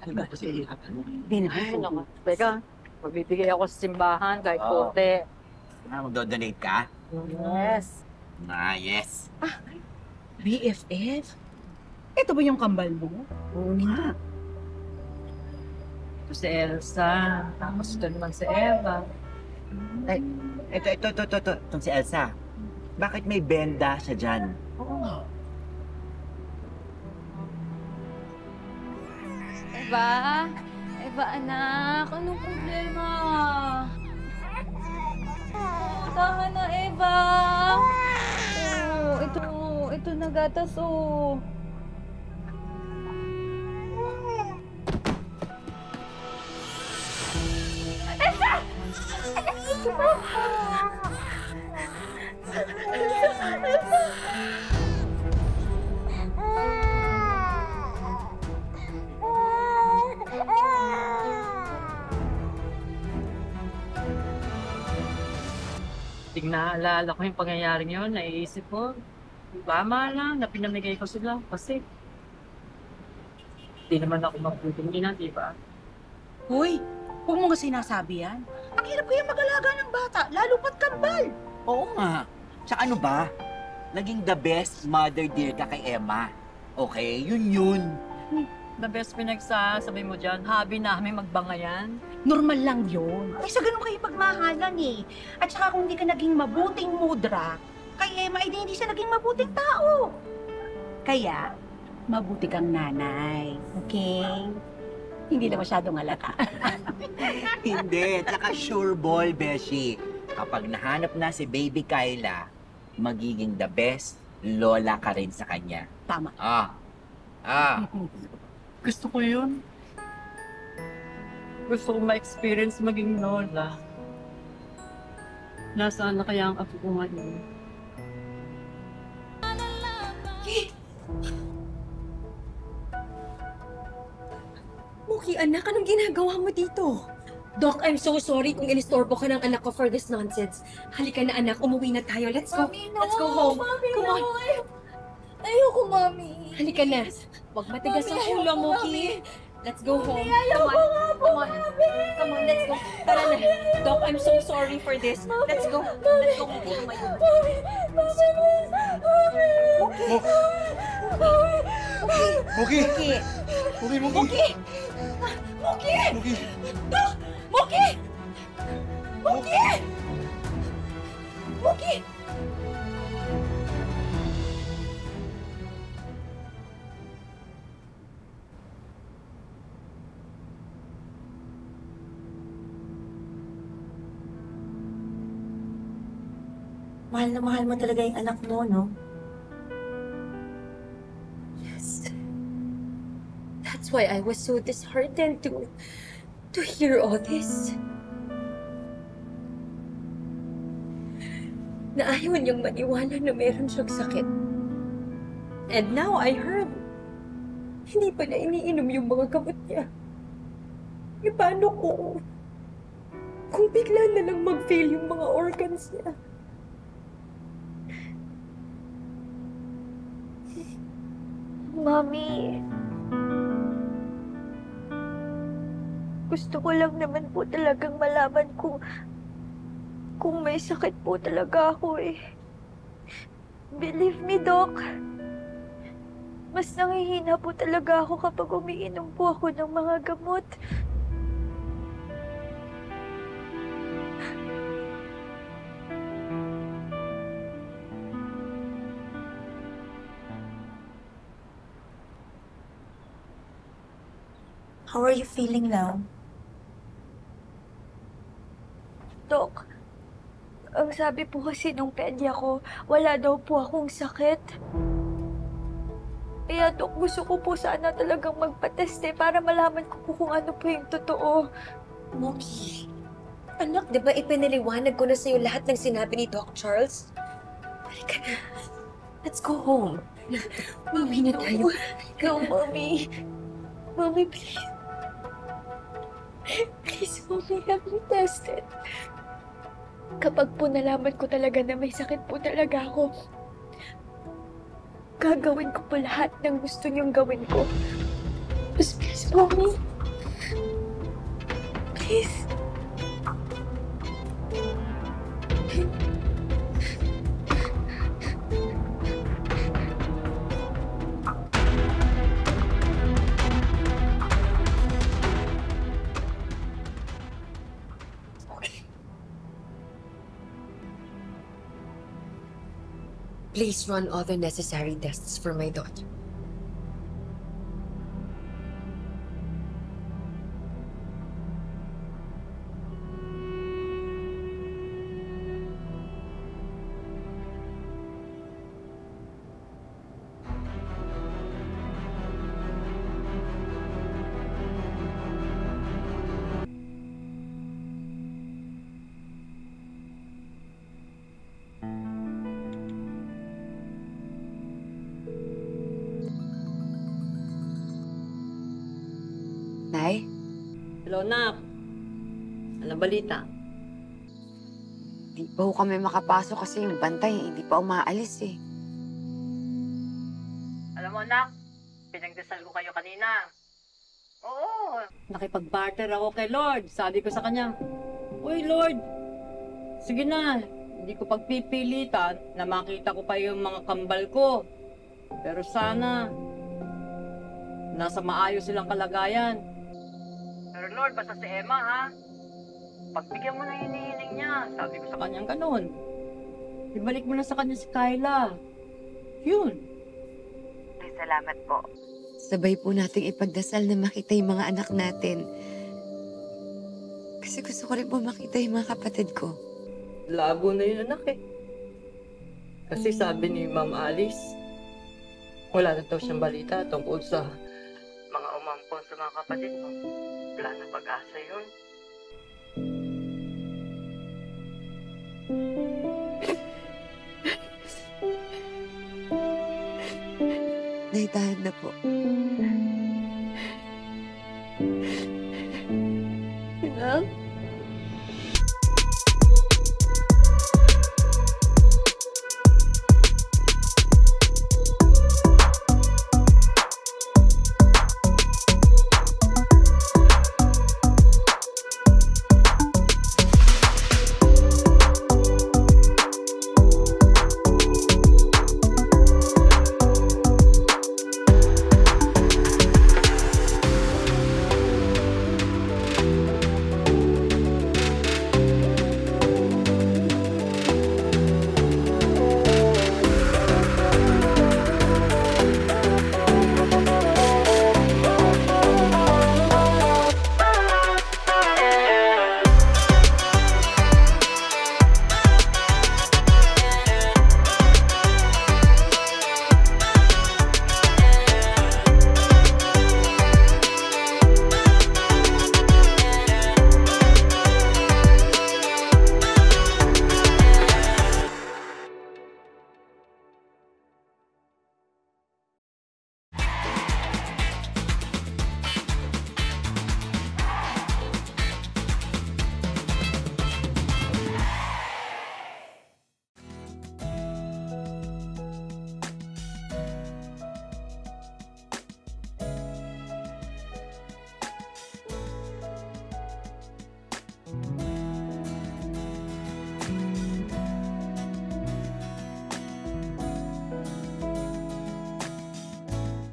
Hindi naman. Teka, magbibigay ako sa simbahan kahit konti. Magdodonate ka? Yes. Yes. BFF? Ito ba yung kambal mo? Ito si Elsa. Tapos ito naman si Eva. Ay, ito. Itong si Elsa. Bakit may benda siya dyan? Eva? Eva, anak, anong problema? Tama na, Eva. Ito na gatas, oh. Ting naalala ko yung pangyayaring yun, naiisip ko. Tama lang na pinamigay ko sila kasi hindi naman ako magputing ina, di ba? Hoy, huwag mo nga sinasabi yan. Ang hirap kaya mag-alaga ng bata, lalo pat kambal. Oo nga. Tsaka ano ba? Naging the best mother dear ka kay Emma. Okay, yun. The best pinagsasabi mo dyan, hobby namin magbangayan. Normal lang yun. Ay, sa ganun kayo pagmahalan eh. At saka kung hindi ka naging mabuting mudra, kay Emma, hindi siya naging mabuting tao. Kaya, mabuti kang nanay. Okay? Hindi na masyadong halata. Hindi. Tsaka sure ball, Beshi. Kapag nahanap na si baby Kyla, magiging the best lola ka rin sa kanya. Tama. Gusto ko yun. Gusto ko ma-experience maging lola. Nasaan na kaya ang apo ko ngayon? Muki, anak, anong ginagawa mo dito? Doc, I'm so sorry kung inistorbo ka ng anak ko for this nonsense. Halika na, anak. Umuwi na tayo. Let's go. Mami, no. Let's go home. Mami, Come on. no. Ayoko, Mami. Halika na. Huwag matigas ang Mami, ulo, ayoko, Muki. Let's go home. Ayoko Come on. nga po, Come on. Mami. Come on, let's go. Tara na. Doc, I'm so sorry for this. Let's go. Let's go, Muki. Tumayo. Muki! Muki. Muki! Muki! Muki! Muki! Doc! Muki! Muki! Muki! Mahal na mahal mo talaga yung anak mo, no? Yes. That's why I was so disheartened to hear all this. Na ayaw niyang maniwala na meron siyang sakit. And now I heard, hindi pa na iniinom yung mga gamot niya. E paano kung bigla na lang mag-fail yung mga organs niya? Mami. Gusto ko lang naman po talagang malaman kung may sakit po talaga ako eh. Believe me, Doc. Mas nangihina po talaga ako kapag umiinom po ako ng mga gamot. How are you feeling now? Dok, ang sabi po kasi nung pedya ko, wala daw po akong sakit. Kaya Dok, gusto ko po sana talagang magpateste para malaman ko po kung ano po yung totoo. Moki, anak, di ba ipinaliwanag ko na sa'yo lahat ng sinabi ni Doc Charles? Halika na. Let's go home. Uwi na tayo. Ikaw, Mami. Mami, please. Please, Mami, have me tested. Kapag po nalaman ko talaga na may sakit po talaga ako, gagawin ko po lahat ng gusto niyong gawin ko. Please, Mami. Please. Please run all the necessary tests for my daughter. Nay, Hello, nak. Anong balita? di pa ho kami makapasok kasi yung bantay hindi pa umaalis eh. Alam mo, anak, pinagdasal ko kayo kanina. Oo, nakipag-barter ako kay Lord. Sabi ko sa kanya, Uy, Lord, sige na, hindi ko pagpipilitan na makita ko pa yung mga kambal ko. Pero sana, nasa maayos silang kalagayan. Pero Lord, basta si Emma, ha? Pagbigyan mo na hinihiling niya. Sabi ko sa kanya ganun. Ibalik mo na sa kanya si Kyla. Yun. Ay, salamat po. Sabay po nating ipagdasal na makita yung mga anak natin. Kasi gusto ko rin po makita yung mga kapatid ko. Labo na yun, anak eh. Kasi sabi ni Ma'am Alice, wala na daw siyang balita tungkol sa mga umampon sa mga kapatid mo. Wala na pag-asa yun. Naitahan na po.